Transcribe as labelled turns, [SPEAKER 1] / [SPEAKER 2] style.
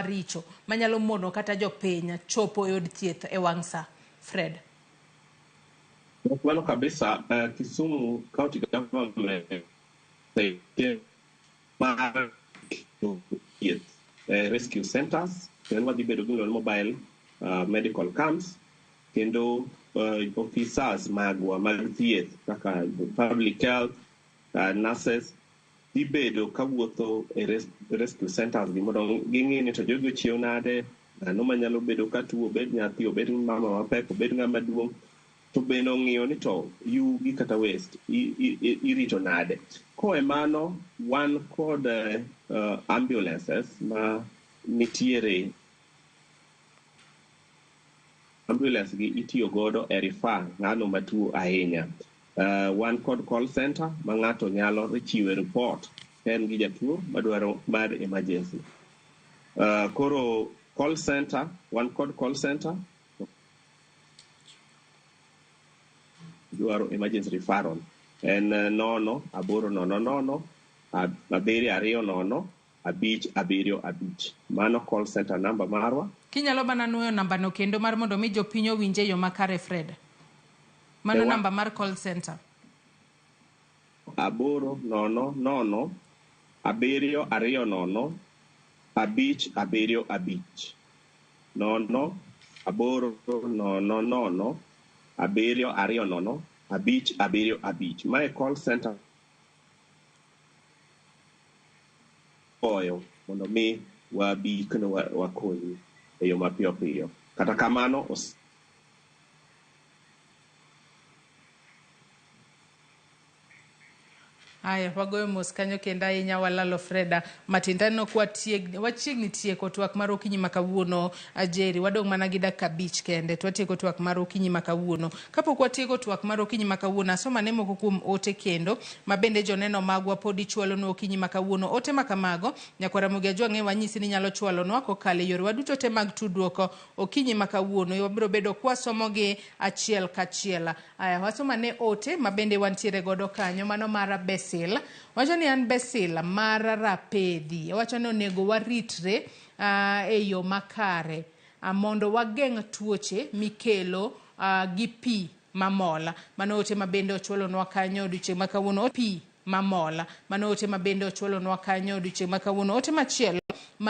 [SPEAKER 1] maricho manyalo mono kata jopiny chopo e od thieth e wang' sa? Fred.
[SPEAKER 2] Bueno kabisa, Kisumu County Government rescue centers, kendo wadhi bedo gi mobile medical camps, kendo officers magwa mag thieth kaka public health nurses dhi bedo kawuotho e rescue centers gi mondo ging'i ni to jogo chiew nade, dhano manyalo bedo katuo, obed nyathi, obed mama mapek, obed ng'ama duong', to bende ng'iyo ni to yugi kata waste irito nade. Koe mano wan kod ambulances ma nitiere. Ambulance gi itiyo godo e refer ng'ano matuo ahinya. Wan kod call center ma ng'ato nyalo chiwo report en gi jatuo madwaro mar emergency. Koro call center, wan kod call center dwaro emergency referral en 08090 720 575. Mano call center number marwa.
[SPEAKER 1] Kinyalo bana nuoyo namba no kendo mar mondo mi jopiny owinje yo makare, Fred. Mano namba mar call center
[SPEAKER 2] 800 720 575. 08000 720 575. My call center oyo mondo mi wabi kendo wakonyi e yo mapiyo piyo. Kata kamano
[SPEAKER 1] Aya, wagoyo mos kanyo kendo ahinya walalo Freda matindano kwa wachiegni tieko twak mar okinyi makawuono Ajeri, wadong' mana gi dakika 5 kende twatieko twak mar okinyi makawuono. Kapok watieko twak mar okinyi makawuono, asoma ne moko kuom ote kendo mabende joneno magwa pod ichwalo no okinyi makawuono. Ote makamago nyakwa Ramogi ajwang'e wanyisi ni nyalo chwalo no kokalo yore waduto te mag tudruok okinyi makawuono. Wabiro bedo kwasomo gi achiel kachiel. Aya, wasoma ne ote mabende wantiere godo kanyo, mano mara Besil. Wacho ni an Besil mara rapedhi. Wacho ni onego waritre e yo makare mondo wageng' tuoche mikelo gi pi mamola. Mano ote mabende ochwalo nwa kanyo odiochieng' makawuono. Pi mamola. Mano ote mabende ochwalo nwa kanyo odiochieng' makawuono. Ote machielo